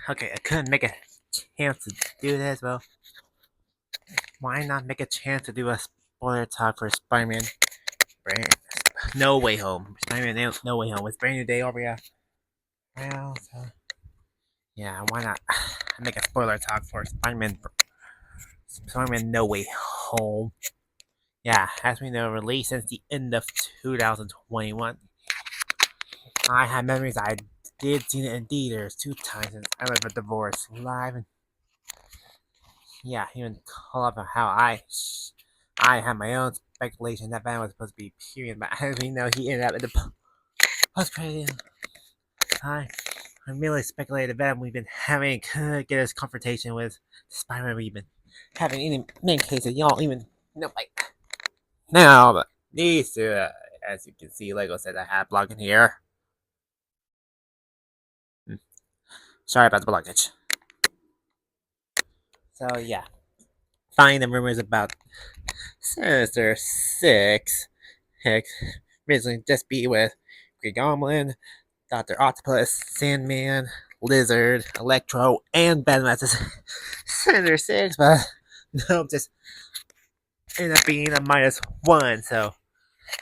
Okay, I couldn't make a chance to do this. Well, why not make a chance to do a spoiler talk for Spider-Man? No Way Home. Spider-Man No Way Home. It's brand new day over here. Well, so yeah, why not make a spoiler talk for Spider-Man No Way Home? Yeah, as we know, released since the end of 2021. I have memories I did see it in theaters 2 times since I was a divorce live, and yeah, even call up on how I had my own speculation that Batman was supposed to be period, but as we know, he ended up in the post credit time. I really speculated that we've been having could get this confrontation with Spider-Man we've been having in many cases. Y'all even know like now, but these two, as you can see, Lego said I have blogging here. Sorry about the blockage. So yeah, finding the rumors about Sinister Six, heck, originally just be with Green Goblin, Doctor Octopus, Sandman, Lizard, Electro, and Batman. Sinister Six, but no, just ended up being a -1. So,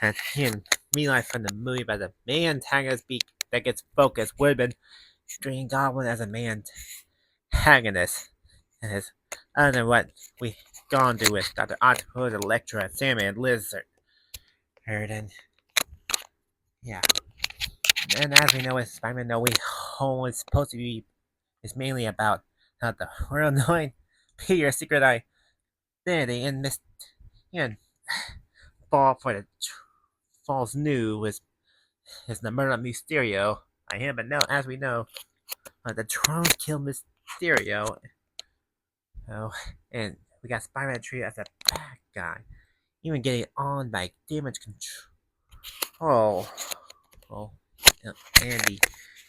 and him realized from the movie by the main antagonist that gets focused would have been Green Goblin as a main antagonist. And his, other than what we gone through with Dr. Octopus, Electro, and Sandman, Lizard. And yeah. And as we know, with Spider-Man No Way Home is supposed to be is mainly about not the real knowing Peter's secret identity and and fall for the false news is the murder of Mysterio by him. But no, as we know, the drones killed Mysterio. Oh, and we got Spider-Man treated as a bad guy, even getting on by damage control. Oh, and the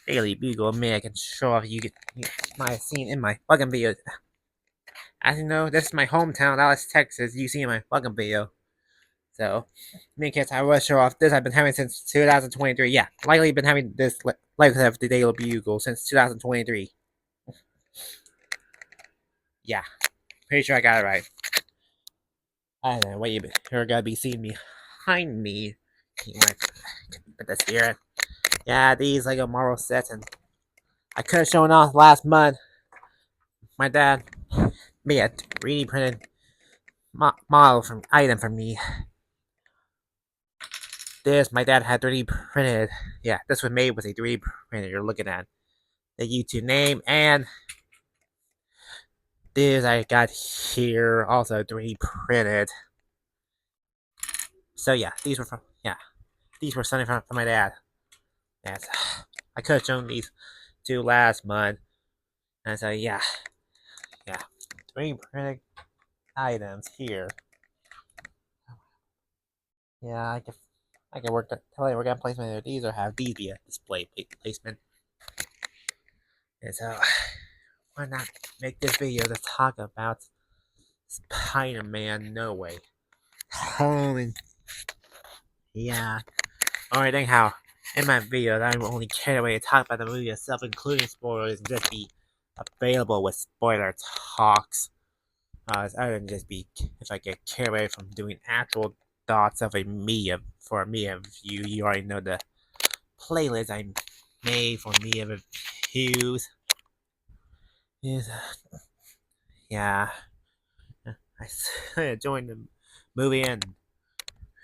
Daily Bugle. Man, I can show off. You might have seen in my fucking video. As you know, this is my hometown, Dallas, Texas. You see in my fucking video. So, in any case, I will show off this I've been having since 2023. Yeah, likely been having this like of the Daily Bugle since 2023. Yeah, pretty sure I got it right. I don't know what you're gonna be seeing behind me. You might put this here. Yeah, these Lego Marvel sets, and I could have shown off last month. My dad made a 3D printed model from item for me. This my dad had 3D printed. Yeah, this was made with a 3D printer. You're looking at the YouTube name, and this I got here also 3D printed. So yeah, these were something from my dad. Yes, I could have shown these two last month, and so yeah, 3D printed items here. Yeah, I can tell you work on placement of these or have these be a display placement. And so why not make this video to talk about Spider-Man No Way Home? Yeah. Alright, anyhow, in my video, I only care away to talk about the movie itself, including spoilers, and just be available with spoiler talks. Other than just be, if I get carried away from doing actual thoughts of a media for a media review, you already know the playlist I made for media reviews. Is yeah, I joined the movie, and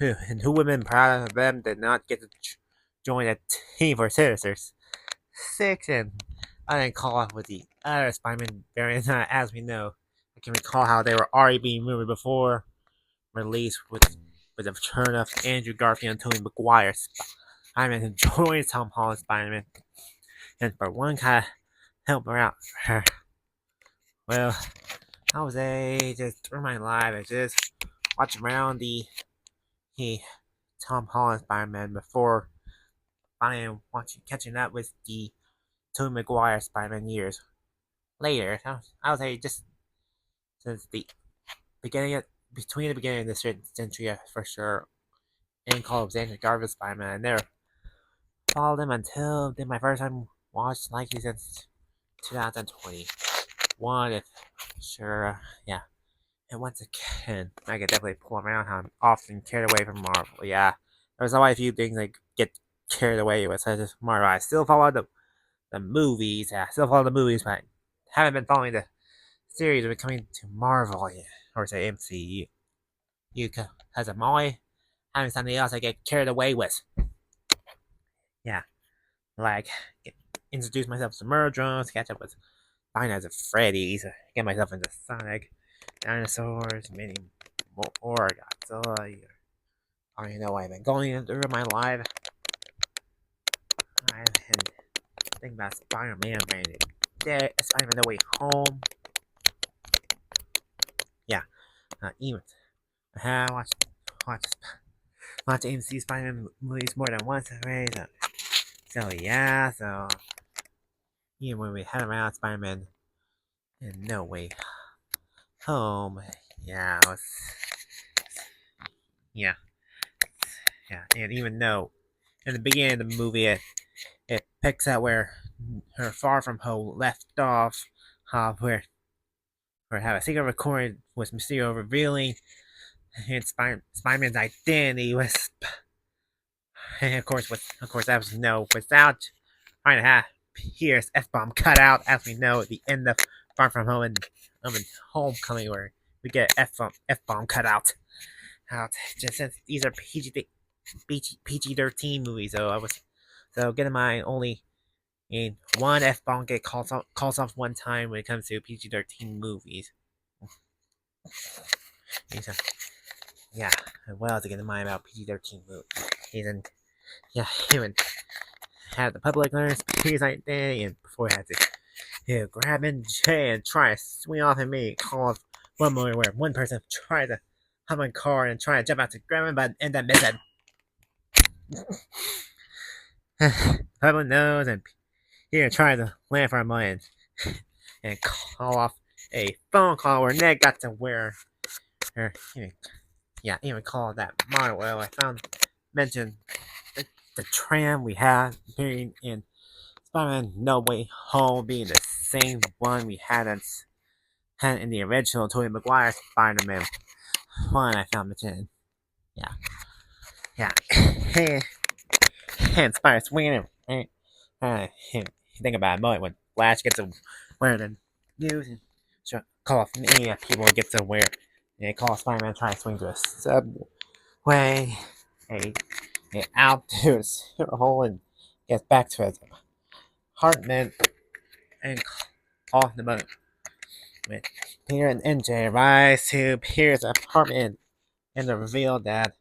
who would have been proud of them did not get to join a team for Sinister Six, and I didn't call off with the other Spider-Man variants. As we know, I can recall how they were already being rumored before release with the return of Andrew Garfield and Tobey Maguire Spider-Man who joined Tom Holland's Spider-Man, and for one kind of help her out. Well, I was just through my life and just watch around the Tom Holland Spider-Man before finally catching up with the Tobey Maguire Spider-Man years later. I would say just since the between the beginning of this century for sure, and Call of Andrew Garfield Spider-Man, and never followed him until did my first time watch Nike since 2021. If sure, yeah. And once again, I could definitely pull around how I'm often carried away from Marvel. Yeah, there's always a few things I get carried away with, such as Marvel. I still follow the movies. Yeah, I still follow the movies, but I haven't been following the series when coming to Marvel yet, or say MCU. Because I'm always having something else I get carried away with. Yeah, like introduce myself to Murdrons, catch up with Five Nights at Freddy's, get myself into Sonic, dinosaurs, many more Godzilla. I don't know I've been going through my life. I've been thinking about Spider-Man, Spider-Man No Way Home. Yeah, even I have watched AMC Spider-Man movies more than once already. So yeah, so even when we had around Spider-Man in No Way Home, yeah, yeah, and even though in the beginning of the movie it picks up where her Far From Home left off, where have a secret recording with Mysterio revealing and Spider-Man's identity was, and of course that was without trying to have Pierce F-bomb cut out, as we know at the end of Far From Home and Homecoming, where we get F-bomb cut out. Just since these are PG-13 movies, so get in mind only in one F-bomb get calls off one time when it comes to PG-13 movies. So, yeah, well to get in mind about PG-13 movies, and yeah, even had the public learn his identity, and before he had to grab in Jay and try to swing off at me, call off one moment where one person tried to hop my car and try to jump out to grab him, but end up missing. Public knows, and Peter tried to land for a moment and call off a phone call where Ned got to wear her. Even call that Marwell. I found mentioned the tram we had being in Spider-Man No Way Home being the same one we had in the original Tobey Maguire Spider-Man one. I found mentioned. Yeah. And Spider swinging it. Think about it, when Flash gets to wear the news and call off many people get to wear. And call Spider-Man trying to swing to a subway. Out to a hole and gets back to his apartment and call the boat. When Peter and MJ rise to Peter's apartment and the reveal that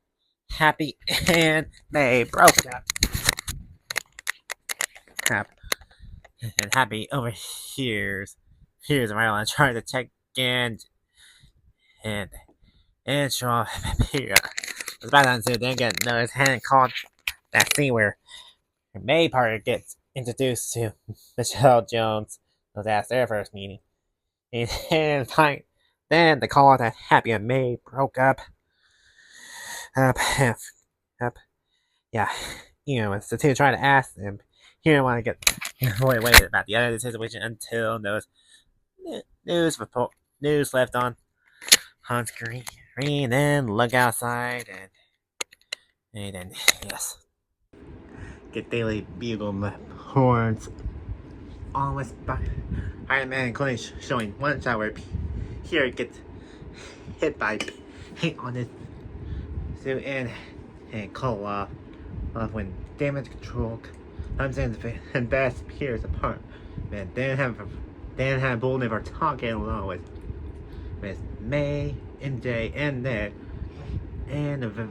Happy and May broke up. And Happy overhears around and trying to check in and show off Peter. Was about to then get noticed and called that scene where May Parker gets introduced to Michelle Jones. So that's their first meeting. And then the call that Happy and May broke up. Up. Yeah. It's the two trying to ask them. He didn't want to get wait about the other situation until those news left on screen. And then look outside and then yes. Get Daily Bugle horns almost by Iron Man, including showing one shot where Peter gets hit by paint on his suit and call off when damage control comes in and best Peter's apart. Man, then have Bull never talking along with May, MJ, and Ned, and the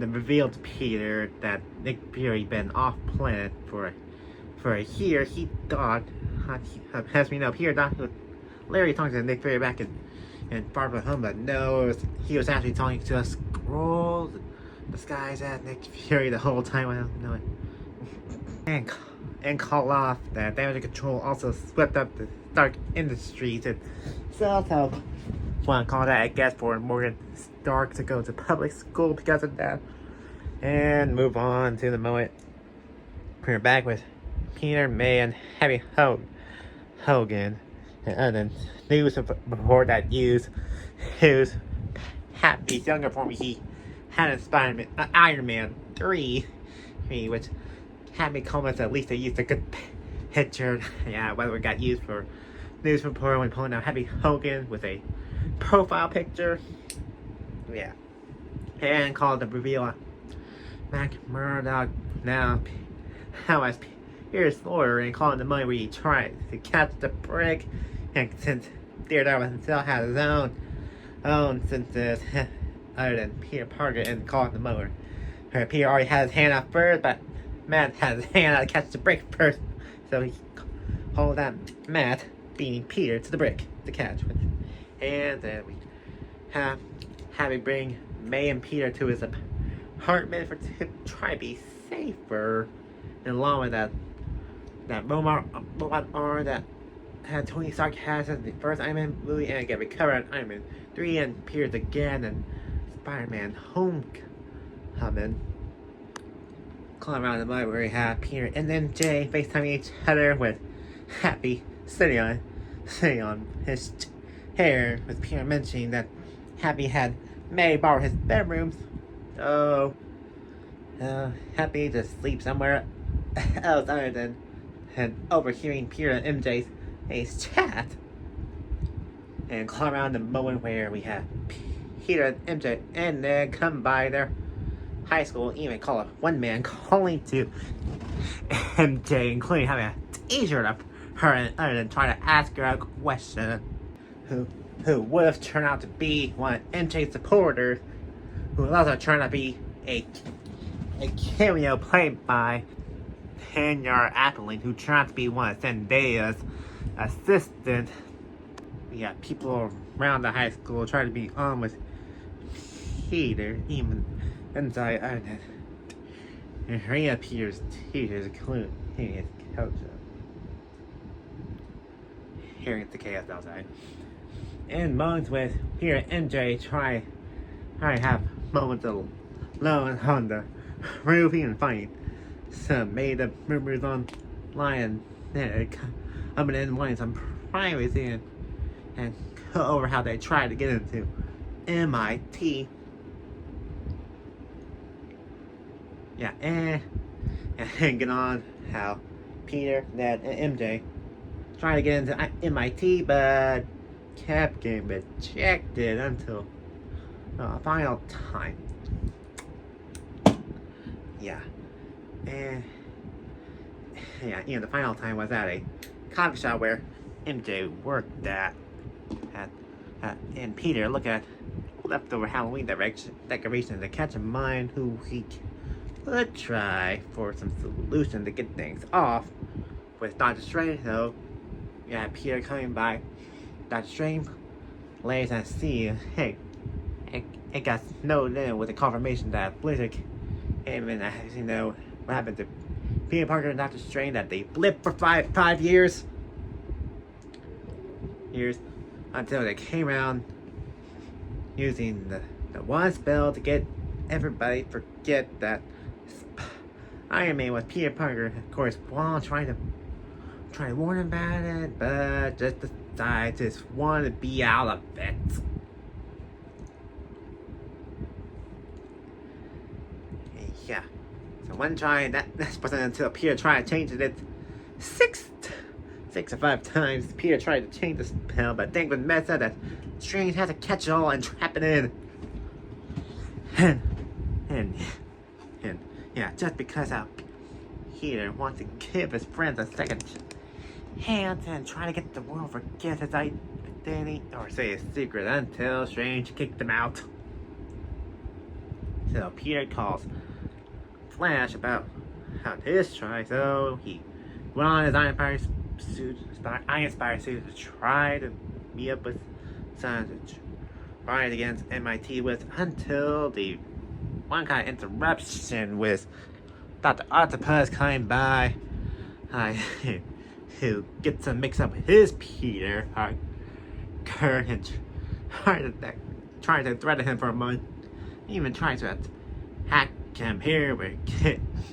revealed Peter that Nick Fury been off planet for a year. He thought, as we know, Peter thought Larry talking to Nick Fury back in Far From Home, but no, he was actually talking to a scroll disguised as Nick Fury the whole time without knowing. And call off that damage control also swept up the Stark Industries and self-help. Want to call that, I guess, for Morgan Stark to go to public school because of that. And move on to the moment we're back with Peter, May, and Happy Home. Hogan, and then news before that used his Happy's younger form. He had a Iron Man 3, which Happy comments at least they used a good picture. Yeah, whether it got used for news report when pulling out Happy Hogan with a profile picture. Yeah, and called the reveal Mac Murdock now how as Pierce's lawyer and calling the money where he tried to catch the brick, and since Daredevil himself has his own senses other than Peter Parker and calling the mower. Peter already had his hand out first, but Matt had his hand out to catch the brick first, so he called that Matt beating Peter to the brick to catch. And then we have him bring May and Peter to his apartment to try to be safer, and along with that robot arm that had Tony Stark has in the first Iron Man movie, and get recovered in Iron Man 3 and appears again in Spider-Man Homecoming. Calling around the mud where we have Peter and then Jay FaceTiming each other with Happy sitting on his chair, with Peter mentioning that Happy had May borrow his bedrooms. So Happy just sleeps somewhere else other than overhearing Peter and MJ's chat. And call around the moment where we have Peter and MJ and then come by their high school, even call a one man calling to MJ, including having a t-shirt up her and other than trying to ask her a question. Who would have turned out to be one of MJ's supporters, who was also trying to be a cameo played by Tanya Appling, who turned out to be one of Zendaya's assistants. We got people around the high school trying to be on with Peter, even inside Ireland. And Rhea Peter's teachers, including his coach. Hearing the chaos outside. And moments with Peter and MJ try to have moments alone on the roof, even finding some made up rumors online and coming in wanting some privacy and go over how they tried to get into MIT. Yeah, and get on how Peter, Ned, and MJ trying to get into MIT, but kept getting rejected until final time. Yeah, and the final time was at a coffee shop where MJ worked at and Peter looked at leftover Halloween decorations to catch a mind who he could try for some solution to get things off with Dr. Strange. So Peter coming by Dr. Strange lays and see, hey, it got snowed in with the confirmation that Blizzard came in, as you know what happened to Peter Parker and Dr. Strange, that they blipped for five years until they came around using the one spell to get everybody forget that Iron Man was Peter Parker. Of course, while trying to warn him about it, but just just want to be out of it. Yeah. So one try that wasn't until Peter tried to change it six or five times. Peter tried to change the spell, but things would mess up that Strange had to catch it all and trap it in. And just because Peter wants to give his friends a second chance and try to get the world to forget his identity or say his secret until Strange kicked him out. So Peter calls Flash about how his try, so he went on his Iron Spider suit to try to meet up with Sun to fight against MIT with, until the one kind of interruption with Dr. Octopus coming by who gets him mixed up with his Peter Parker and trying to threaten him for a month, even trying to attack him here where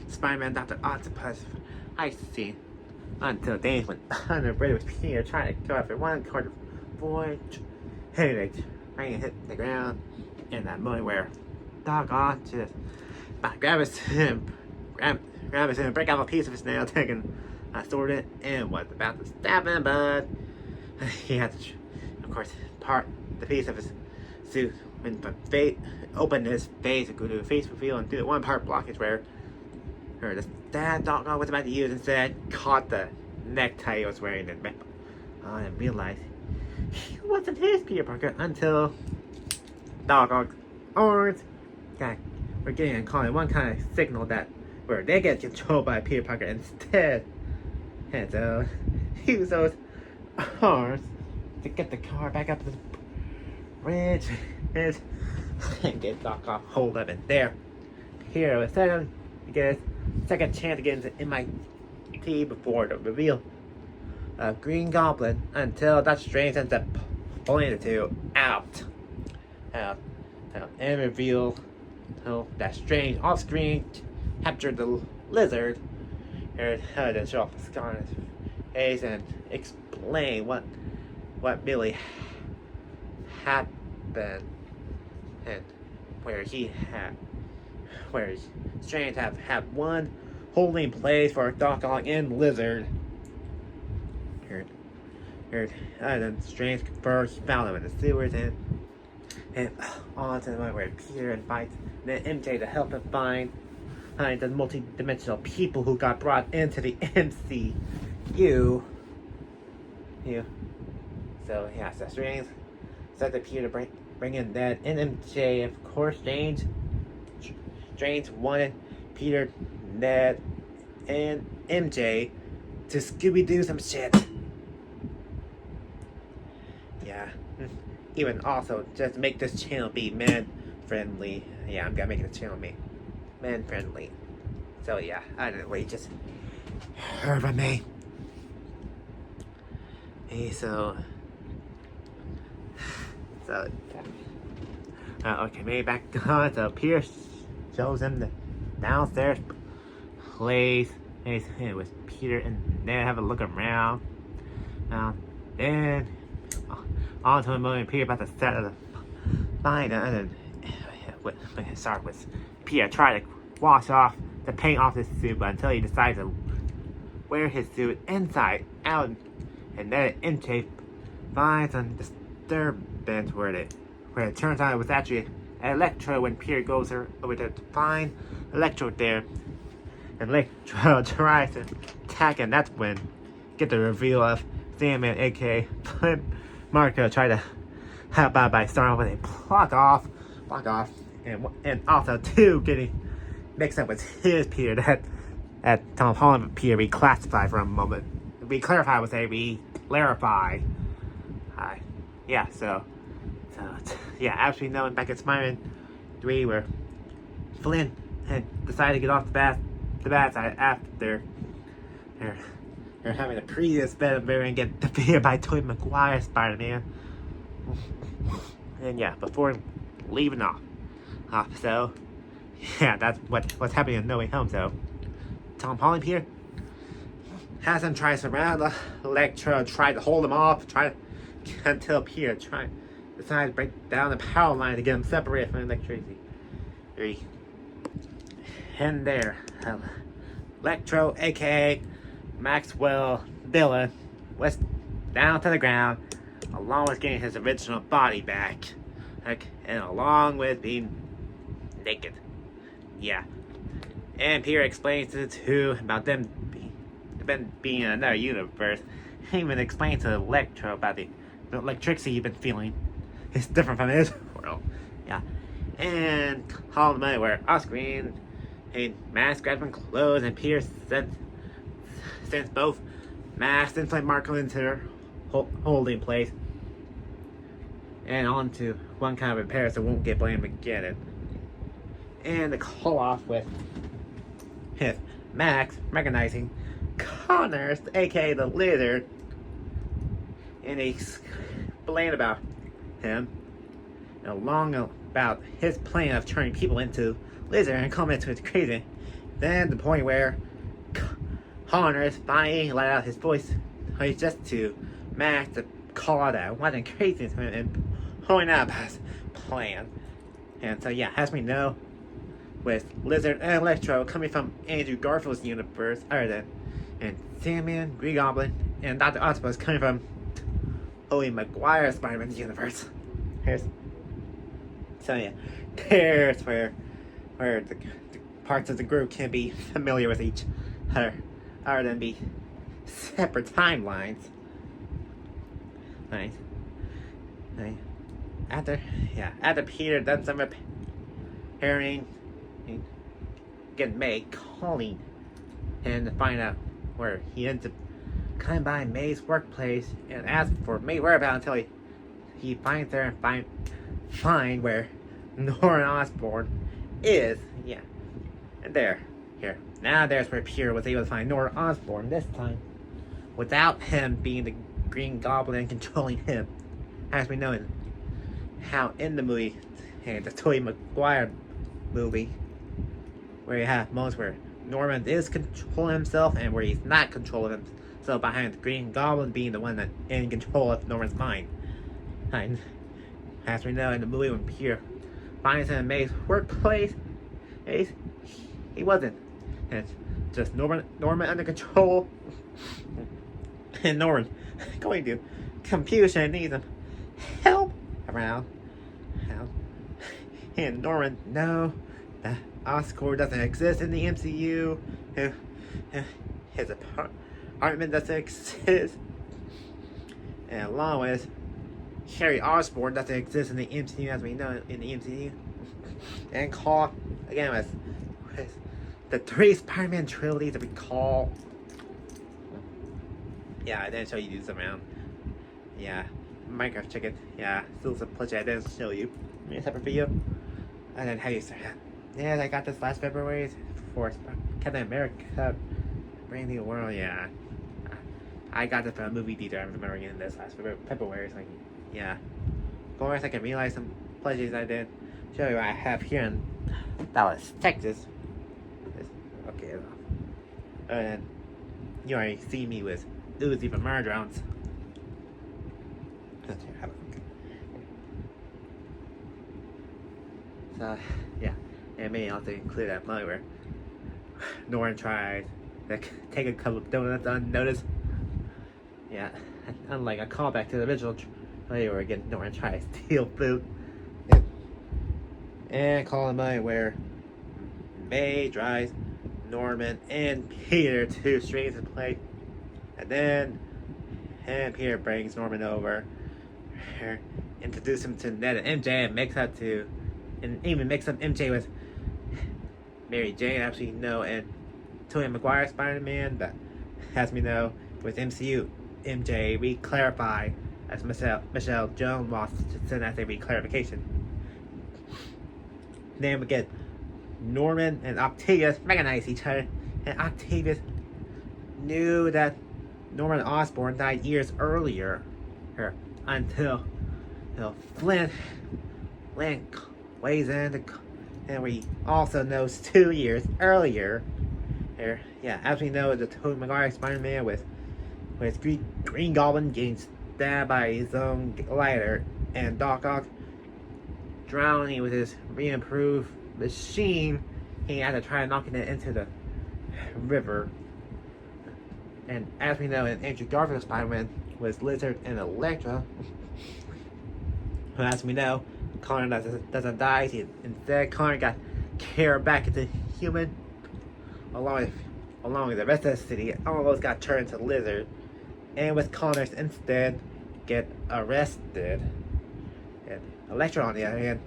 Spider-Man Dr. Octopus I see until days when Thunder Brady was Peter trying to go after one card void. Hey, bring hit the ground in that moment where Doc Ock just grab him, break out a piece of his nail, taking a sword in, and was about to stab him, but he had to, of course, part the piece of his suit when the fate opened his face and go to a face reveal and do the one part blockage where the stab Doc Ock was about to use instead caught the necktie he was wearing and realized he wasn't his Peter Parker until Doc Ock's arms were getting and calling one kind of signal that where they get controlled by Peter Parker instead. And so he used those arms to get the car back up to the bridge and get Doc Ock hold of it there. Here was second to get a second chance to get into MIT before the reveal of Green Goblin until Doctor Strange ends up pulling the two out. And reveal that Strange off screen captured the lizard and had to show off the scar on his face and explain what really happened and where Strange had one holding place for Doc Ock and Lizard. And then Strange confirmed he found him in the sewers and on to the moment where Peter invites the MJ to help him find the multi-dimensional people who got brought into the MCU. So yeah, so Strange said to Peter to bring in that and MJ. Of course, Strange wanted Peter, Ned, and MJ to Scooby-Doo some shit. Yeah. Even also, just make this channel be man-friendly. Yeah, I'm gonna make this channel be man-friendly. So yeah, I don't know, wait, just heard from me. Hey, so okay, maybe back on. So Pierce shows him the downstairs place. It was Peter and they have a look around. Then on to a moment, Peter about to set of the find and with Peter trying to wash off the paint off his suit, but until he decides to wear his suit inside out, and then MJ finds a disturbance where it turns out it was actually Electro when Peter goes over to find Electro there. And Electro tries to attack, and that's when get the reveal of Sandman, aka Marco, tried to help out by starting with a block off, and also too getting mixed up with his Peter that Tom Holland Peter reclassified for a moment. Reclarify was a re-clarify. Yeah, so yeah, actually knowing back at Spider-Man 3 where Flynn had decided to get off the bad side after they're having a previous Venom variant get defeated by Tobey Maguire Spider-Man. And yeah, before leaving off. So yeah, that's what's happening in No Way Home. So Tom Holland here has him try to surround Electro, try to hold him off, until Peter decides to break down the power line to get him separated from electricity. And there, Electro, aka Maxwell Dillon, was down to the ground, along with getting his original body back, and along with being naked. Yeah. And Peter explains to the two about them being in another universe. He even explains to Electro about the electricity you've been feeling. It's different from his world. Yeah. And call the money where off screen, a mask grabbing clothes, and Peter sends both masks and Flint Marco into their holding place. And on to one kind of repair so won't get blamed again. And the call off with his Max recognizing Connors, aka the Lizard, and he explained about him and along about his plan of turning people into Lizard and comments with crazy. Then the point where Connors finally let out his voice just to Max to call out that wasn't crazy to him and point out his plan. And so yeah, as we know, with Lizard and Electro coming from Andrew Garfield's universe, and Sandman, Green Goblin, and Dr. Octopus coming from Tobey Maguire's Spider-Man's universe. So yeah, there's where the parts of the group can be familiar with each other, other than be separate timelines. Nice. After Peter done some repairing, get May calling and to find out where he ends up coming by May's workplace and asks for May whereabouts until he finds her and find where Norman Osborn is. Yeah. And now there's where Peter was able to find Norman Osborn this time without him being the Green Goblin and controlling him. As we know in the movie, the Tobey Maguire movie, where you have moments where Norman is controlling himself and where he's not controlling himself behind the Green Goblin being the one that's in control of Norman's mind. And as we know in the movie, when Peter finds him in May's workplace, he wasn't. And it's just Norman under control, and Norman going to confusion and needs some help around. And Norman, no, that Oscorp doesn't exist in the MCU. His apartment doesn't exist. And along with Harry Osborn doesn't exist in the MCU as we know in the MCU. And call again with the 3 Spider-Man trilogies that we call. Yeah, I didn't show you these around. Yeah, Minecraft chicken. Yeah, still some plushie I didn't show you in a separate video. And then how you start? Yeah, I got this last February for Captain America, Brand New World. Yeah, I got this from a movie theater. I remember getting this last February. So yeah, of course I can realize some plushies I did show you what I have here in Dallas, Texas. Okay, and you already see me with Uzi from Murdrowns. So yeah, and may also include that moment where Norman tries to take a couple of donuts unnoticed. Yeah, unlike a callback to the original trailer where again Norman tries to steal food. And call a moment where May drives Norman and Peter to strings and play, and Peter brings Norman over, introduce him to Ned and MJ, and even mix up MJ with Mary Jane, actually no, and Tobey Maguire Spider-Man, but as we know with MCU MJ we clarify as Michelle Jones wants to send as a reclarification. Then we get Norman and Octavius recognize each other, and Octavius knew that Norman Osborn died years earlier, until Flint weighs in, and we also knows 2 years earlier. Yeah, as we know, the Tobey Maguire Spider-Man with Green Goblin getting stabbed by his own lighter, and Doc Ock drowning with his re-improved machine. He had to try knocking it into the river. And as we know in Andrew Garfield's Spider-Man was Lizard and Electra. As we know, Connor doesn't die. Instead, Connor got carried back into human, along with the rest of the city. All of us got turned to Lizard, and with Connors instead get arrested. And Electra, on the other hand,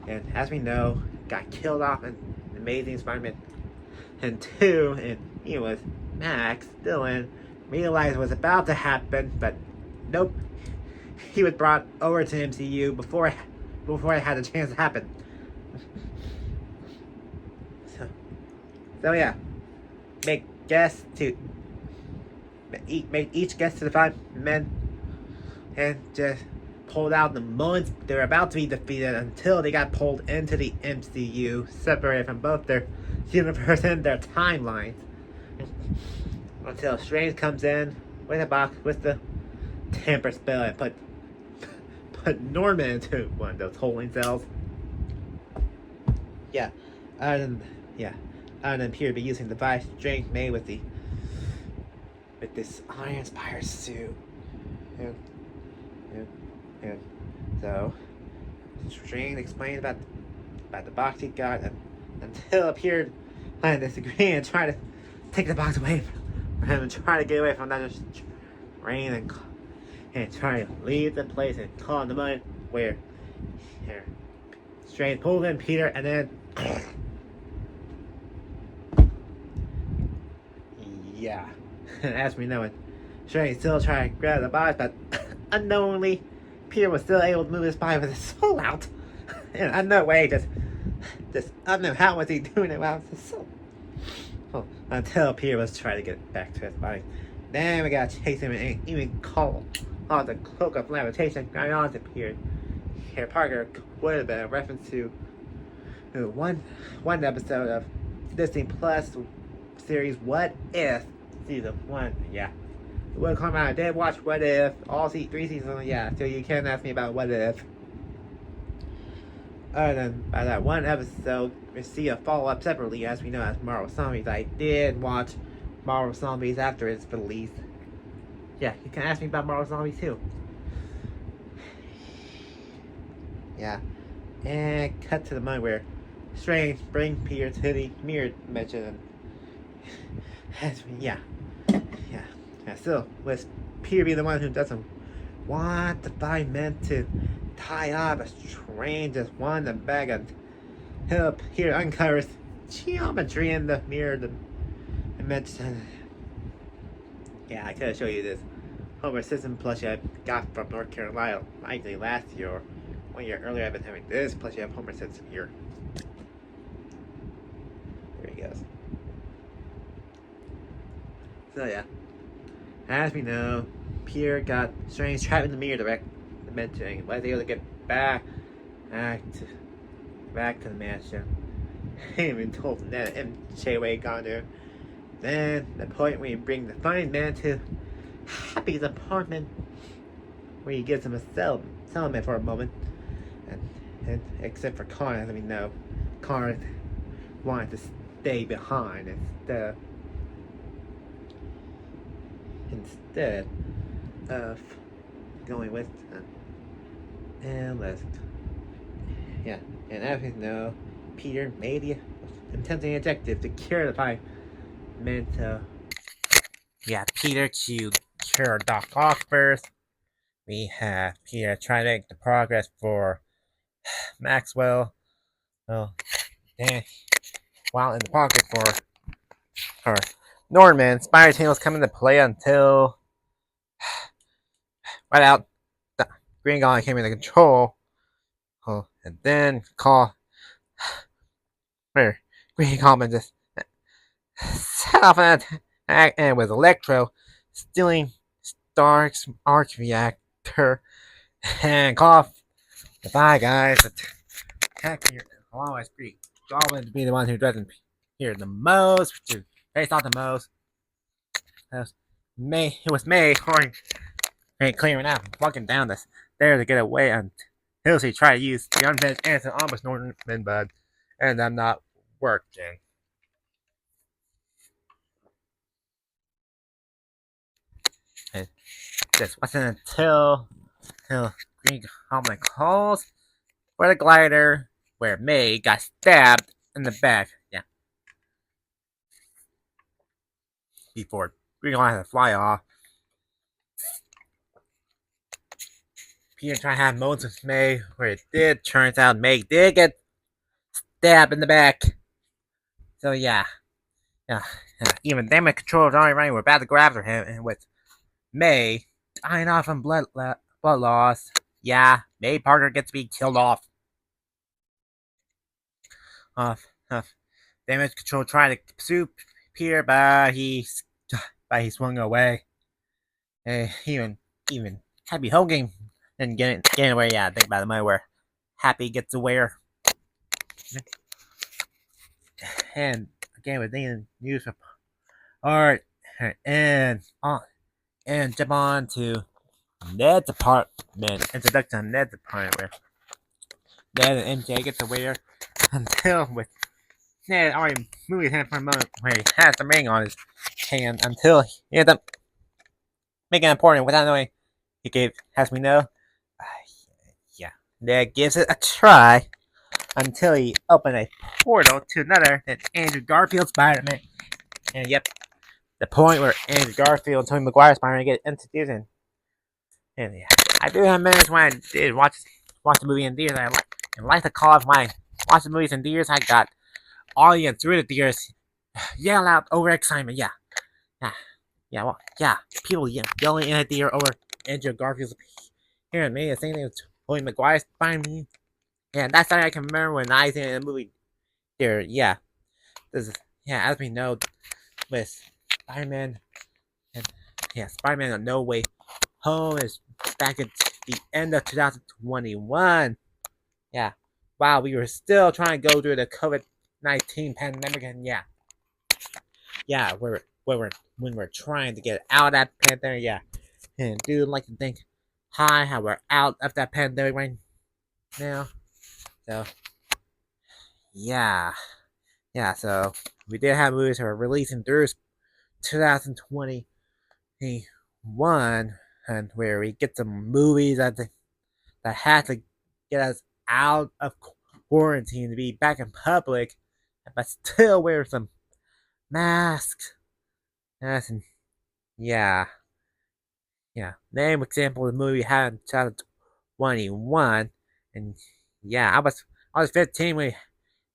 and as we know, got killed off in Amazing Spider-Man and 2, and he was Max Dillon realized what was about to happen, but nope, he was brought over to MCU before it had a chance to happen. So yeah, make each guest to the 5 men, and just pulled out the moments they were about to be defeated until they got pulled into the MCU, separated from both their universe and their timelines. until Strange comes in with a box with the temper spell and put Norman into one of those holding cells. Yeah, other than yeah, other than Peter be using the device Strange made with this Iron Spire suit. And, and, and so Strange explained about the box he got until Peter kind of disagree and try to take the box away from him and try to get away from that Strange and try to leave the place and call in the moment where here Strange pulled in Peter and then yeah. As we know it, Strange still trying to grab the box, but unknowingly Peter was still able to move his body with his soul out. In unknown way, just unknown how was he doing it while his soul. Oh, until Peter was trying to get back to his body. Then we gotta chase him and even call on the cloak of levitation going on to Peter. Here Parker would have been a reference to one episode of Disney Plus series What If season 1. Yeah. Would come out. I did watch What If all 3 seasons. Yeah, so you can ask me about What If. Other than by that one episode, we see a follow-up separately, as we know as Marvel Zombies. I did watch Marvel Zombies after its release. Yeah, you can ask me about Marvel Zombies too. Yeah. And cut to the moment where Strange brings Peter to the mirror dimension. Yeah. Still, with Peter being the one who doesn't want the 5 men to tie up, a Strange just wanted to beg and help Peter uncovers geometry in the mirror dimension. Yeah, I could show you this Homer Simpson plushie I got from North Carolina likely last year or 1 year earlier. I've been having this plushie of Homer Simpson here. There he goes. So yeah, as we know, Peter got Strange trapped in the mirror dimension and was able to get back to the mansion. He even told Ned and Shayway gone there. Then the point where you bring the fine man to Happy's apartment, where he gives him a settlement for a moment, and except for Connor, as we know, Connor wanted to stay behind instead of going with them. And as we know, Peter made the intending objective to cure the 5 men to Peter to cure Doc Ock first. We have Peter trying to make the progress for Maxwell. Well, then while in the pocket for Norman, Spider Tales come into play until right out the Green Goblin came into control. And then Green Goblin just set off an attack and with Electro stealing Stark's arc reactor and call the 5 guys attack here. Always Green Goblin to be the one who doesn't hear the most, to face off the most. It was May clearing out, walking down the stairs to get away until she tried to use the unfinished answer almost Norman, but ended up not working. And this wasn't until Green Goblin calls for the glider where May got stabbed in the back. Yeah. Before Green Goblin had to fly off. Peter trying to have moments with May where it did. Turns out May did get stabbed in the back. So yeah. Even damage control was already running. We're about to go after him, and with May dying off from blood loss. Yeah, May Parker gets to be killed off. Damage control tried to pursue Peter, but he swung away. Even Happy Hogan and getting away. Yeah, think about the moment where Happy gets away. And again, with the news from Art and jump on to Ned's apartment. Introduction to Ned's apartment where Ned and MJ get to where until with Ned already moved his hand for a moment where he has the ring on his hand until he ends up making an important without knowing. Has me know. Uh, yeah, Ned gives it a try until he opened a portal to another than Andrew Garfield's Spider-Man. And yep, the point where Andrew Garfield and Tobey Maguire's Spider-Man get introduced in. And yeah, I do have minutes when I did watch the movie in theaters. I like to call it when I watch the movies in theaters. I got audience through the theaters yell out over excitement. Yeah. People yelling in the theater over Andrew Garfield's hearing me. The same thing with Tobey Maguire's Spider-Man. Yeah, that's something I can remember when I was in the movie theater. Yeah, as we know, with Spider-Man and Spider-Man No Way Home is back at the end of 2021. Yeah, wow, we were still trying to go through the COVID-19 pandemic, and when we're trying to get out of that pandemic, and dude, like to think, how we're out of that pandemic right now. So yeah, so we did have movies that were releasing through 2021, and where we get some movies that had to get us out of quarantine to be back in public, but still wear some masks. And name example of the movie we had in 2021, and I was 15 when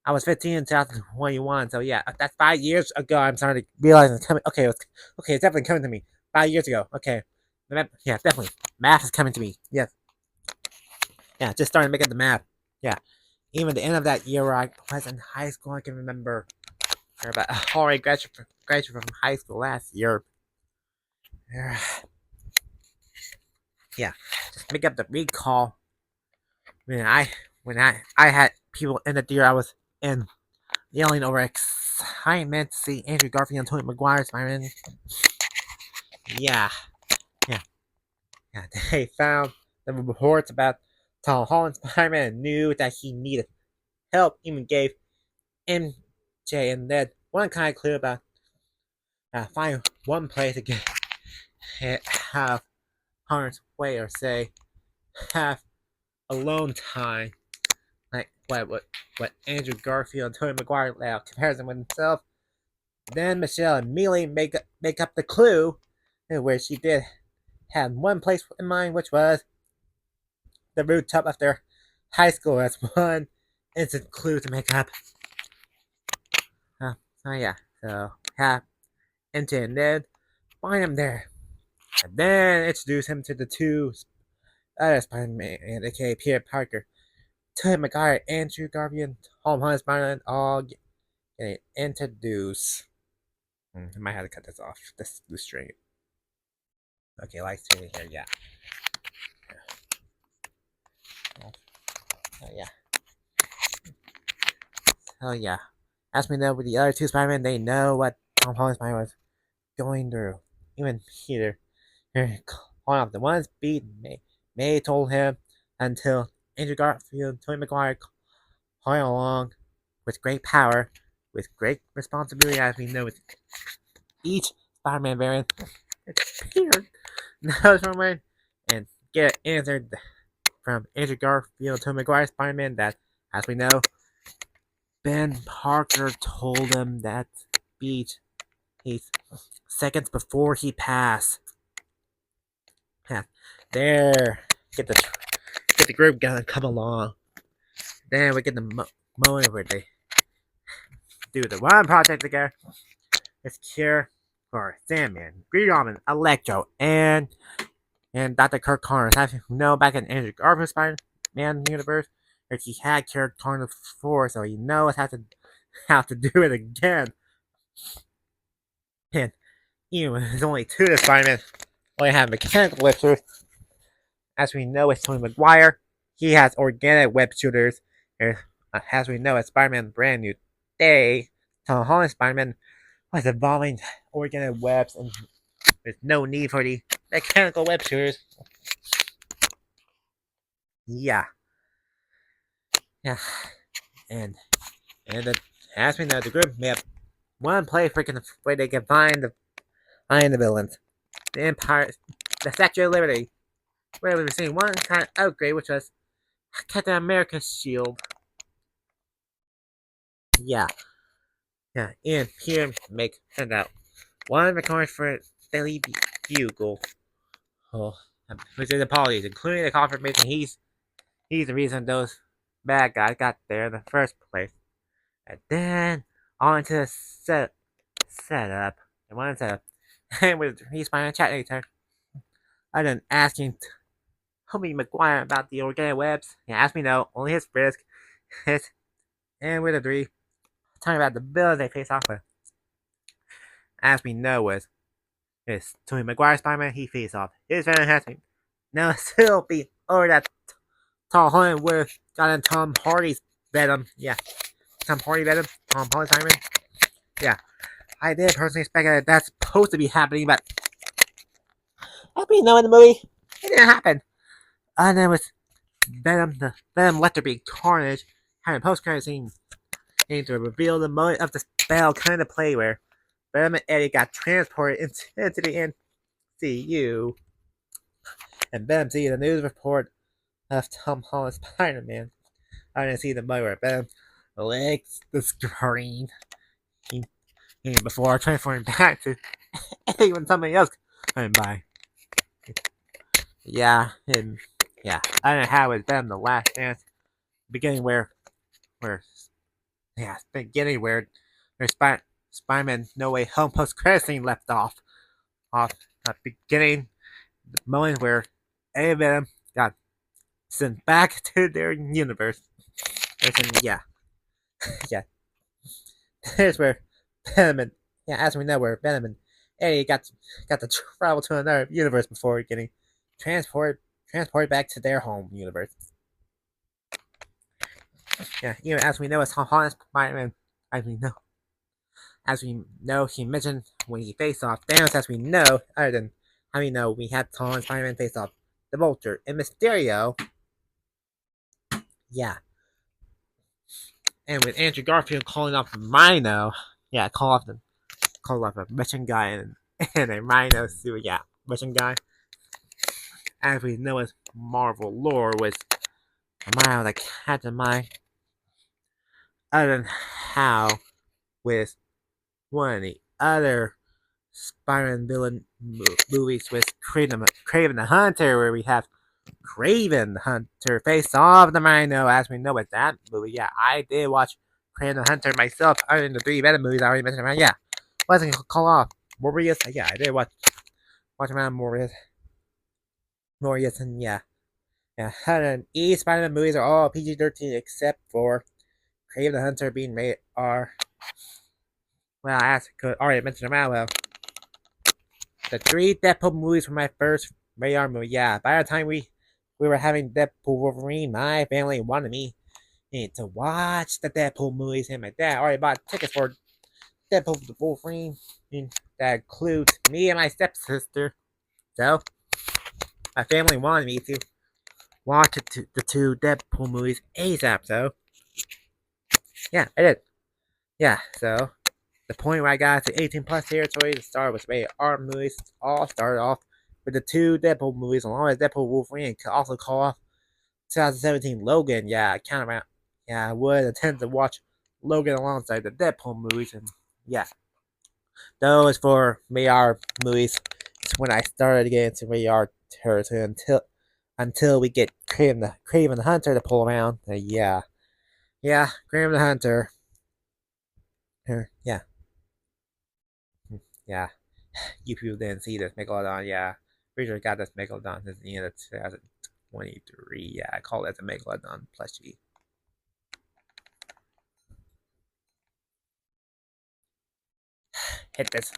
I was 15 in 2021, so that's 5 years ago. I'm starting to realize it's coming. Okay, it's definitely coming to me. 5 years ago. Okay, definitely. Math is coming to me. Yes. Yeah, just starting making the math. Yeah, even the end of that year where I was in high school, I can remember. But I already graduated from high school last year. Yeah, just make up the recall. When I had people in the theater I was in yelling over excitement to see Andrew Garfield and Tobey Maguire's Spider-Man. Yeah, yeah, They found the reports about Tom Holland's Spider-Man and knew that he needed help. Even gave MJ and Ned one kind of clue about find one place to get have harm's way or say have alone time, like what Andrew Garfield and Tobey Maguire lay out comparison with himself. Then Michelle immediately make up the clue, where she did have one place in mind, which was the rooftop of their high school as one instant clue to make up. So have MJ and Ned find him there, and then introduce him to the two other Spider-Man, aka Peter Parker, Tobey Maguire, Andrew Garfield, Tom Holland Spider-Man, all getting introduced. I might have to cut this off. This is straight. Okay, like streaming here, yeah. Oh yeah. As we know with the other two Spider-Man, they know what Tom Holland Spider was going through. Even Peter, calling off the ones beat May told him until Andrew Garfield and Tobey Maguire calling along with great power, with great responsibility, as we know with each Spider-Man variant. Peter knows from when and get answered from Andrew Garfield and Tobey Maguire Spider-Man that, as we know, Ben Parker told him that speech seconds before he passed. There, get the group gonna come along. Then we get the moment where they do the one project together. It's cure for Sandman, Green Goblin, Electro, and Dr. Kirk Connors. As you know, back in Andrew Garfield's Spider-Man universe, he had cured Connors before, so he knows how to do it again. And even when there's only two of Spider-Man only have mechanical web shooters, as we know with Tobey Maguire, he has organic web shooters. As we know, as Spider-Man Brand New Day, Tom Holland Spider-Man was evolving organic webs, and there's no need for the mechanical web shooters. Yeah, yeah, and and the, as we know, the group may have one play freaking where they can find the villains. The Empire, the Statue of Liberty, where we've seen one kind of upgrade, which was Captain America's shield. Yeah, yeah, and here make send out one record for Daily Bugle. Oh, which is apologies, including the confirmation he's the reason those bad guys got there in the first place. And then on to the setup. And one setup. And with he's my chat later. I then asking Toby McGuire about the organic webs. He asked me no, only his risk. His and with a three. Talking about the bills they face off with. Asked me no was his Tony McGuire Spider-Man he faced off. His venom has me. Now still be over that Tom Holland with got in Tom Hardy's Venom. Yeah. Tom Hardy Venom. Tom Holland Spider-Man. Yeah. I did personally expect that that's supposed to be happening, but as we know in the movie, it didn't happen. And then with Venom let there be Carnage, having post-credit scene to reveal the moment of the spell kind of play where Venom and Eddie got transported into the MCU. And Venom sees the news report of Tom Holland's Spider-Man. I didn't see the moment where Venom licks the screen before transferring back to Eddie when somebody else came by. Yeah, and yeah, I don't know how it's been the last dance beginning where beginning where Spider-Man No Way Home post credit scene left off beginning the moment where any of them got sent back to their universe. And yeah, yeah, here's where Venom and as we know where Venom and Eddie got to travel to another universe before getting transported back to their home universe. Yeah, even as we know, as Holland's Spider-Man, as we know, he mentioned when he faced off Thanos. As we know, other than how we know, we had Holland's Spider-Man face off the Vulture and Mysterio. Yeah, and with Andrew Garfield calling off Rhino, yeah, call off a Russian guy and a Rhino suit. Yeah, Russian guy. As we know, as Marvel lore was Rhino the Captain Mind. Other than how with one of the other Spider-Man villain movies with Kraven the Hunter, where we have Kraven the Hunter face off the Rhino, as we know with that movie. Yeah, I did watch Kraven the Hunter myself. Other than the three Venom movies I already mentioned around. Yeah, wasn't call off Morbius. Yeah, I did watch around Morbius, and yeah. Yeah, and each Spider-Man movies are all PG-13 except for Kraven the Hunter being rated R. Well, as I already mentioned around, well, the three Deadpool movies were my first rated R movie. Yeah, by the time we were having Deadpool Wolverine, my family wanted me to watch the Deadpool movies, and my dad already bought tickets for Deadpool Wolverine. And that includes me and my stepsister. So my family wanted me to watch the two Deadpool movies ASAP. So yeah, I did. Yeah, so the point where I got to 18 plus territory to start with rated R movies all started off with the two Deadpool movies, along with Deadpool Wolverine, and could also call off 2017 Logan. Yeah, I kind of yeah, I would attempt to watch Logan alongside the Deadpool movies, and yeah, those for rated R movies is when I started to get into rated R territory until we get Craven the Hunter to pull around. Yeah, yeah, Craven the Hunter. Yeah, yeah. You people didn't see this Megalodon. Yeah, pretty sure I got this Megalodon since the end of 2023. Yeah, I call it the Megalodon plushie. Hit this.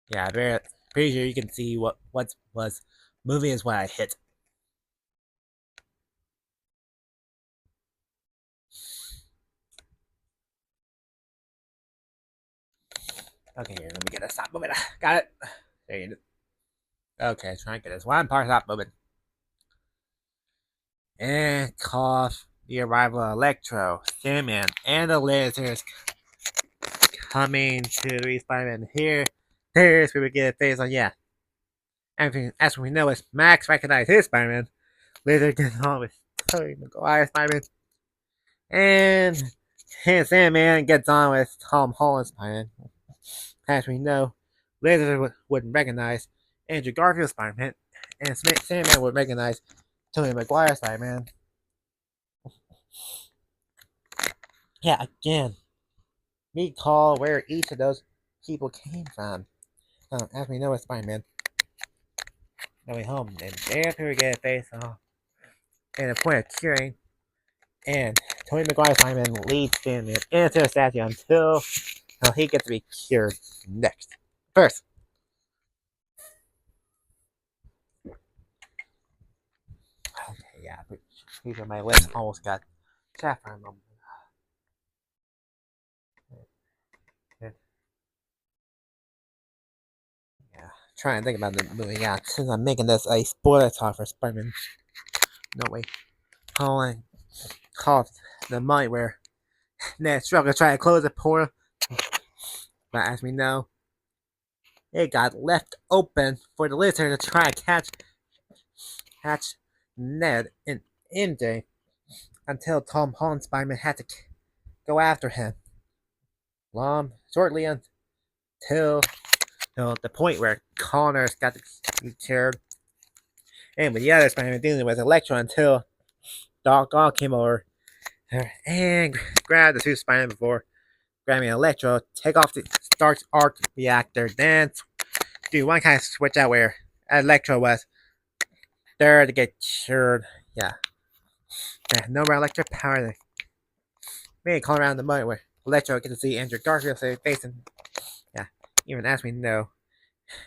Yeah, pretty sure you can see what was moving is what I hit. Okay, here, let me get a stop moving. Got it. There you go. Okay, try and get this one part stop moving. And cause the arrival of Electro, Sandman, and the Lizards coming to the Spider-Man here. There's where we get a face on, yeah. As we know, as Max recognized his Spider-Man, Lizard gets on with Tobey Maguire Spider-Man, and Sandman gets on with Tom Holland's Spider-Man. As we know, Lizard wouldn't recognize Andrew Garfield's Spider-Man, and Sandman would recognize Tobey Maguire's Spider-Man. Yeah, again, recall where each of those people came from. As we know, with Spider-Man, No Way Home, and thereafter we get a face off and a point of curing, and Tobey Maguire's Spider-Man leads Sandman into the statue until he gets to be cured next. First, okay, yeah, these are my list. Almost got chat for a moment. Yeah, trying to think about the movie. Yeah, since I'm making this a spoiler talk for Spider-Man, No Way Home, call the money where Ned struggled to try to close the portal, but as we know, it got left open for the Lizard to try to catch Ned and MJ until Tom Holland's Spider-Man had to go after him. Shortly until the point where Connors got cured, and with the other Spider-Man dealing with Electro until Doc Ock came over and grabbed the two Spider-Man before grabbing Electro, take off the Stark's arc reactor, then do one kind of switch out where Electro was there to get cured. Yeah. No more electric power. Maybe call around the moment where Electro gets to see Andrew Garfield facing. Yeah. Even as we know,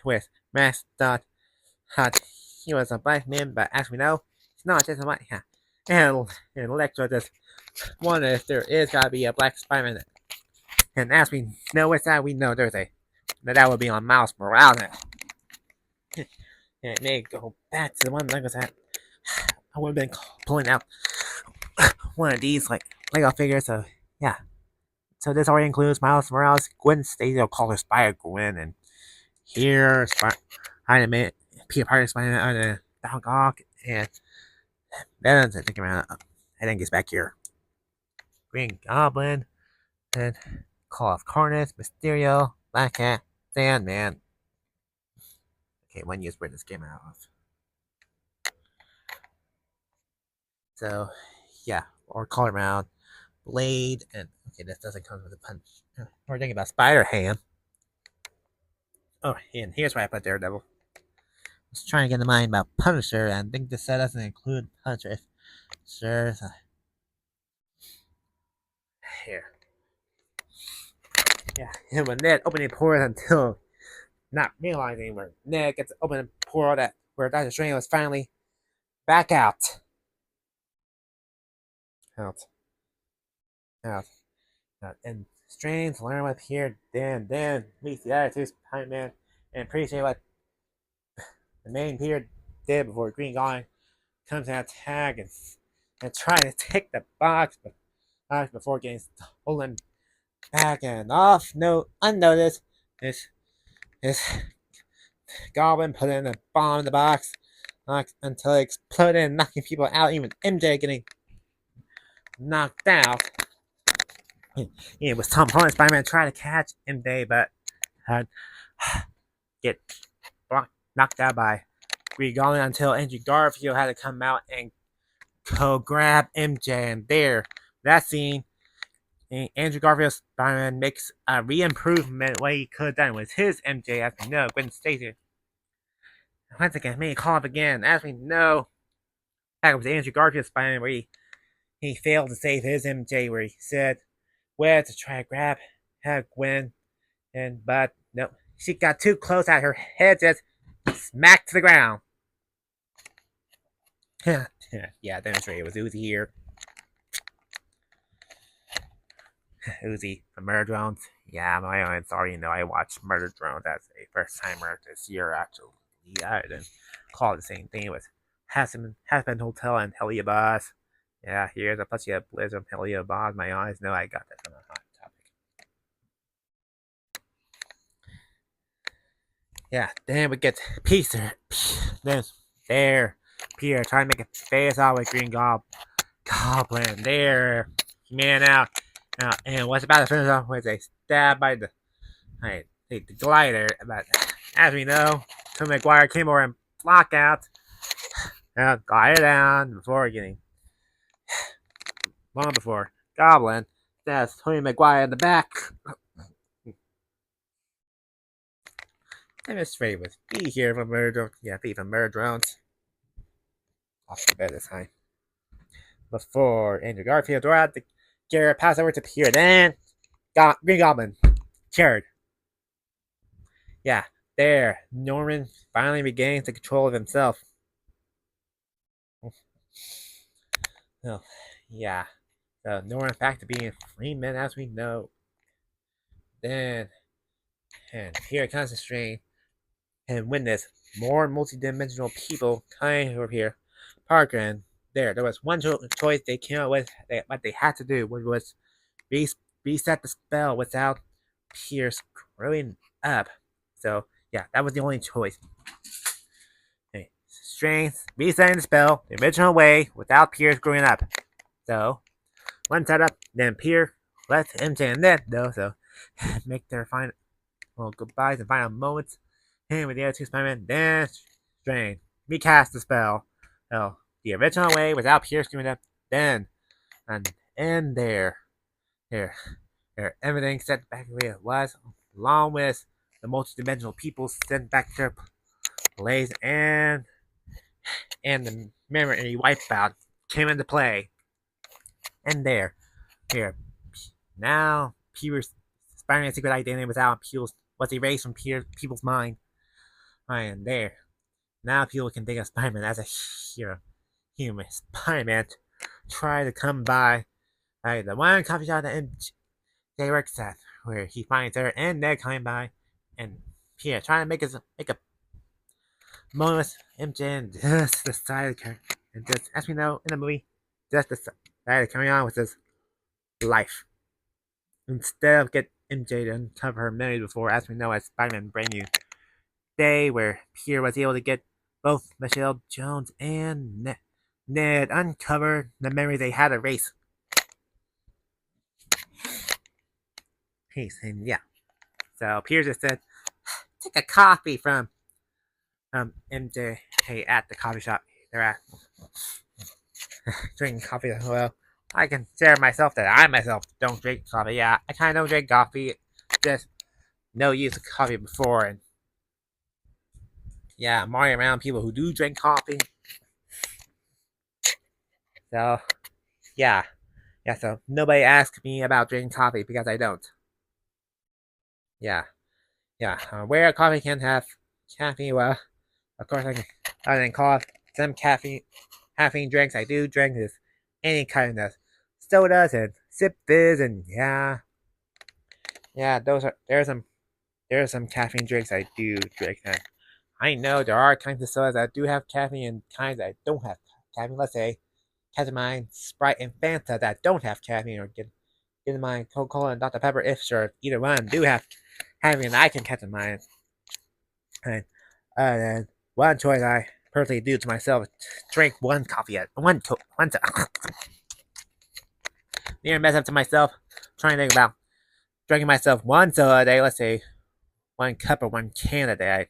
with Max Dot Hot, he was a black man, but as we know, he's not just a black. Yeah. And Electro just wonder if there is gotta be a black Spider-Man. And as we know with that, we know there's a that would be on Miles Morales. And it may go back to the one like that. I would have been pulling out one of these like Lego figures. So yeah. So this already includes Miles Morales, Gwen Stacy, I'll call her Spider-Gwen, and here Spider-Man, Peter Parker, Spider-Man, Doc Ock, and then I think it's back here. Green Goblin, and Call of Carnage, Mysterio, Black Cat, Sandman. Okay, one year's where this came out of. So, yeah, or call around Blade, and okay, this doesn't come with a punch. We're thinking about Spider-Ham. Oh, and here's why I put Daredevil. I was trying to get in mind about Punisher, and I think this set doesn't include Punisher. Sure, so here. Yeah, him with Ned opening portal until not realizing where Ned gets to open a portal that where Doctor Strange was finally back out. Out. Out. And Strange learn up here, then meets the other two Spider-Man and appreciate what the main Peter did before Green Goblin comes and attack and try to take the box before getting stolen back and off unnoticed. This Goblin put in a bomb in the box until it exploded and knocking people out, even MJ getting knocked out. It was Tom Holland Spider-Man trying to catch MJ, but had get knocked out by Green Goblin until Andrew Garfield had to come out and go grab MJ. And there, that scene, Andrew Garfield's Spider-Man makes a re-improvement what he could have done with his MJ, as we know, Gwen Stacy. Once again, may call up again, as we know, back with Andrew Garfield's Spider-Man, where he failed to save his MJ, where he said where to try to grab Gwen, but no, she got too close at her head, just smacked to the ground. Yeah, demonstrated. It was Uzi here. Uzi from Murder Drones. Yeah, my audience already know I watched Murder Drones as a first timer this year. Actually, I didn't call it the same thing. It was Hasbin Hotel and Helia Boss. Yeah, here's a plus you have Blizzard Helia Boss. My audience know I got that from a hot topic. Yeah, then we get Peter. Then there, Peter trying to make a face out with Goblin. There, man out. And what's about to finish off with a stab by the glider. But as we know, Tom McGuire came over and blocked out. Glided down before getting long before Goblin. That's Tony McGuire in the back. Demonstrated with B here from Murder. Yeah, B from Murder Drones. Off the bed this time. Before Andrew Garfield throw out the Garrett pass over to Pierre. Then Green Goblin. Cured. Yeah, there. Norman finally regains the control of himself. Oh, yeah. So Norman back to being Freeman as we know. Then, and here comes the strain. And witness more multi-dimensional people coming over here. Parker and there was one choice they came up with. What they had to do was reset the spell without Pierce screwing up. So yeah, that was the only choice. Okay. Strength, resetting the spell the original way without Pierce screwing up. So one setup, then Pierce lets MJ and Ned though, so make their final goodbyes and final moments. And with the other two Spider-Man, then Strange recast the spell. So the original way without Pierce screwing up, then and there, everything set back the way it was, along with the multi-dimensional people sent back to their place, and the memory wipeout came into play. And there, now Peter's Spider-Man's secret identity was erased from people's mind. And there, now people can think of Spider-Man as a hero. Human Spider-Man try to come by the one coffee shop that they works at, where he finds her and Ned coming by, and Peter trying to make a moment with MJ and just decided and just as we know in the movie, just decided carry on with his life. Instead of get MJ to uncover her memories before, as we know as Spider-Man Brand New Day, where Peter was able to get both Michelle Jones and Ned uncover the memory they had erased. And yeah, so Peter just said, "Take a coffee from MJ at the coffee shop they're at, drinking coffee." Well, I consider myself that I myself don't drink coffee. Yeah, I kind of don't drink coffee. Just no use of coffee before, and yeah, I'm already around people who do drink coffee. So yeah, So nobody asks me about drinking coffee because I don't. Yeah, where coffee can have caffeine, well, of course I can call some caffeine drinks I do drink is any kind of sodas and sip fizz and there's some caffeine drinks I do drink. And I know there are kinds of sodas that do have caffeine and kinds that don't have caffeine. Let's say Ketamine, Sprite, and Fanta that don't have caffeine, or get in mind Coca-Cola and Dr. Pepper if sure either one do have caffeine. I can catch in mind. And then one choice I personally do to myself is drink one coffee at one near mess up to myself, trying to think about drinking myself one soda a day. Let's say one cup or one can a day.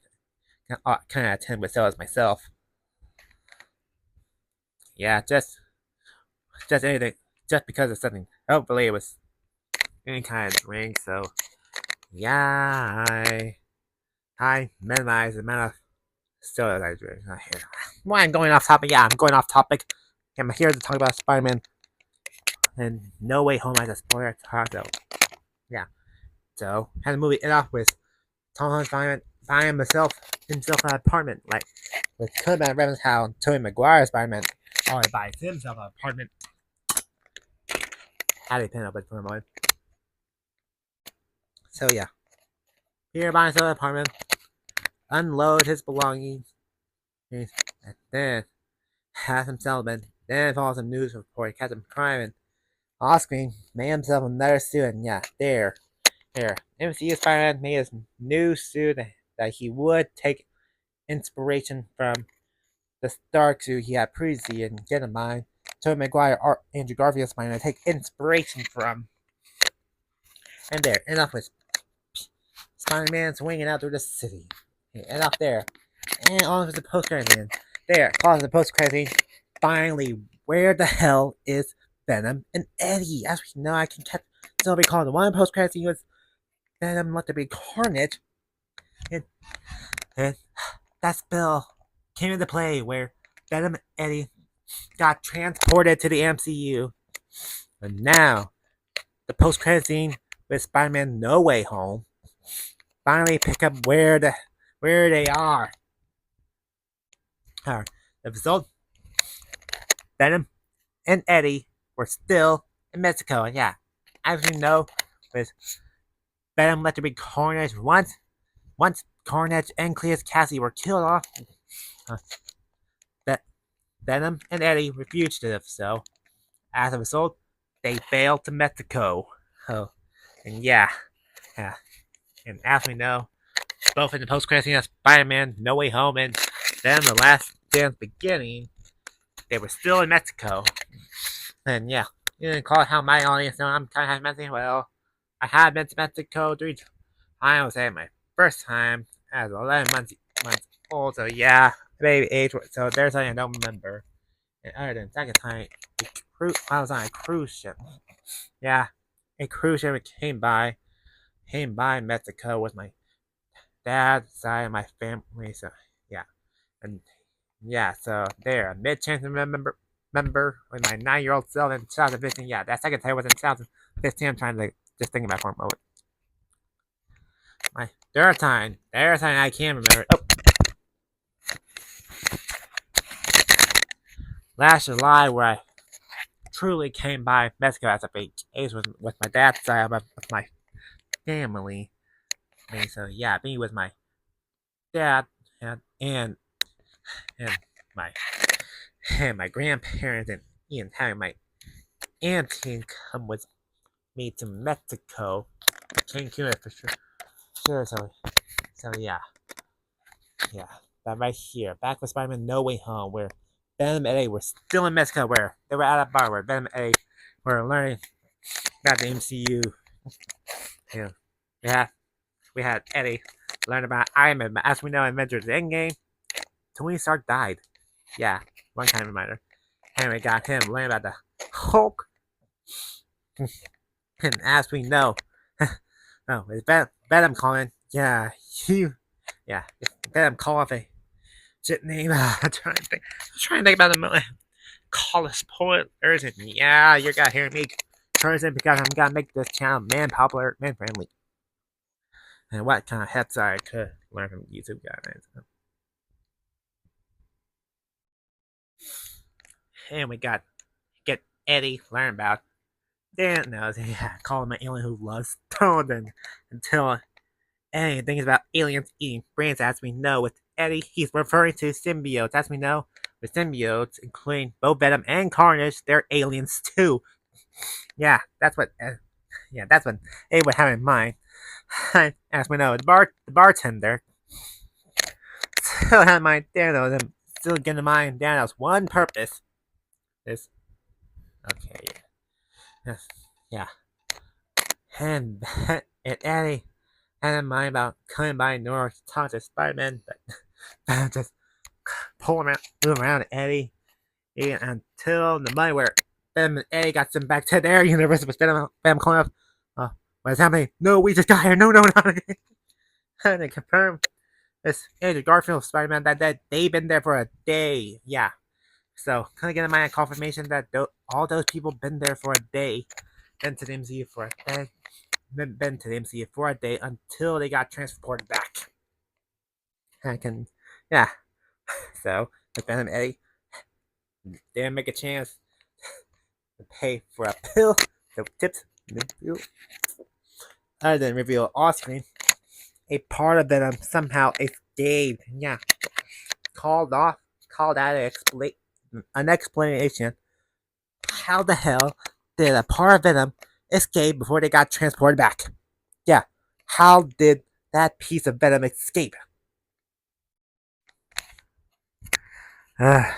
I kind of attend with sodas myself. Yeah, just anything, just because of something. Hopefully, it was any kind of drink. So yeah, I minimize the amount of sodas I drink. Why I'm going off topic? Yeah, I'm going off topic. I'm here to talk about Spider-Man and No Way Home as a spoiler talk. So yeah, so had the movie end off with Tom Holland buying himself an apartment, like with could have been how Tobey Maguire's Spider-Man already buys himself an apartment. Had a pin up with for a moment. So yeah, Peter buys an apartment, unload his belongings, and then has himself been. Then follows a news report, catch him crime, and off screen, made himself another suit, and yeah, there. MCU Spider-Man made his new suit that he would take inspiration from the Stark suit he had previously and get in mind. Tobey Maguire or Andrew Garfield's Spider-Man take inspiration from. And there, enough with Spider-Man swinging out through the city. And up there. And on to the post-credit scene. There, close the post-credit scene. Finally, where the hell is Venom and Eddie? As we know, I can still recall the one post-credit scene was Venom let there be carnage. And, and that spell came into play where Venom and Eddie got transported to the MCU. And now, the post-credit scene with Spider-Man No Way Home finally pick up where they are. The result, Venom and Eddie were still in Mexico. And yeah, as you know, with Venom let there be carnage once Carnage and Cleus Cassie were killed off, that Venom and Eddie were fugitives. So as a result, they bailed to Mexico. Oh, and yeah. And as we know, both in the post-credit scene of Spider-Man No Way Home and then the Last Dance beginning, they were still in Mexico. And yeah, you can call it how my audience know I'm kind of Mexican. Well, I had been to Mexico 3 times. I was at my first time as 11 months old. So yeah, baby age. So there's something I don't remember. And other than second time, I was on a cruise ship. Yeah, a cruise ship came by Mexico with my dad's side of my family. So yeah, and yeah, so there, mid chance to remember with my 9-year-old self in 2015. Yeah, that second time was in 2015. I'm trying to just think about it for a moment. My third time I can remember. Oh, last July, where I truly came by Mexico as a age with my dad's side of my family. And so yeah, being with my dad and my my grandparents and Ian having my auntie come with me to Mexico, Cancun for sure. So yeah, that right here, back with Spider-Man No Way Home, where Venom and Eddie were still in Mexico, where they were at a bar where Venom and Eddie were learning about the MCU. Yeah, we had Eddie learn about Iron Man. As we know in Avengers Endgame, Tony Stark died. Yeah, one kind of reminder. And we got him learning about the Hulk. And as we know, oh, it's Venom calling. Yeah, Venom call off a shit name. I'm trying to think about the moment. Call it spoilers. And yeah, you're gonna hear me cursing because I'm gonna make this channel man popular, man friendly. And what kind of hats I could learn from YouTube guys. And we got get Eddie learn about. Dan knows, yeah, call him an alien who loves Tondon until Eddie thinks about aliens eating brains. As we know, with Eddie, he's referring to symbiotes. As we know, with symbiotes, including both Venom and Carnage, they're aliens too. Yeah, that's what Eddie would have in mind. As we know, the bartender still had in mind Thanos, and still getting in mind Thanos' one purpose. This, okay, yes, yeah, and Eddie had in mind about coming by North to talk to Spider-Man, but just move around Eddie until the moment where Venom and Eddie got sent back to their universe with Venom calling up, what's happening? No, we just got here. No, not again. And they confirmed this Andrew Garfield Spider-Man that they've been there for a day. Yeah. So, kind of getting my confirmation that all those people been there for a day, been to the MCU for a day, been to the MCU for a day until they got transported back. Yeah. So, with Venom and Eddie, they didn't make a chance to pay for a pill, the tips, other than reveal off screen, a part of Venom somehow escaped. Yeah, called off, called out an explanation. How the hell did a part of Venom escape before they got transported back? Yeah, how did that piece of Venom escape? Okay.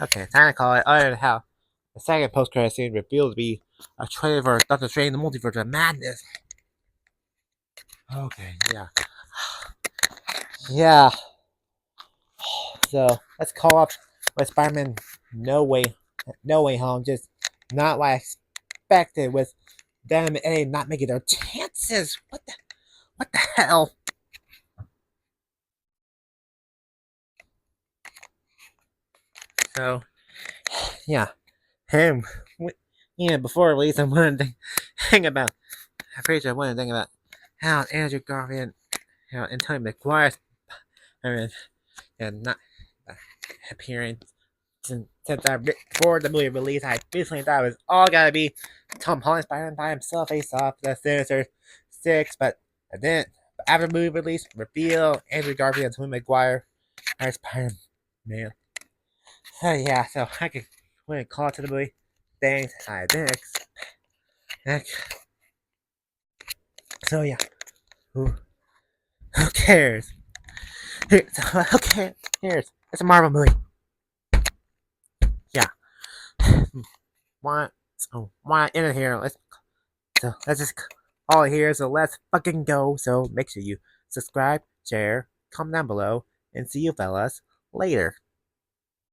Okay, time to call it. Other than how the second post-credit scene revealed to be a trailer for Doctor Strange: The Multiverse of Madness. Okay, yeah. Yeah. So let's call up with Spider-Man No Way Home. Just not what I expected with them and A not making their chances. What the hell? So yeah, him. Yeah, before release, I wanted to think about. I'm pretty sure I wanted to think about how Andrew Garfield, and Tony McGuire, I mean, and not uh, appearing since before the movie release, I recently thought it was all gotta be Tom Holland Spider-Man by himself, face off the Sinister Six, but I didn't. After the movie release, reveal Andrew Garfield and Tony McGuire as Spider-Man. So yeah, so I could when it call to the movie, things I didn't expect. So yeah, who cares? Who cares? It's a Marvel movie. Yeah. Why end it here? Let's just all here. So let's fucking go. So make sure you subscribe, share, comment down below, and see you fellas later.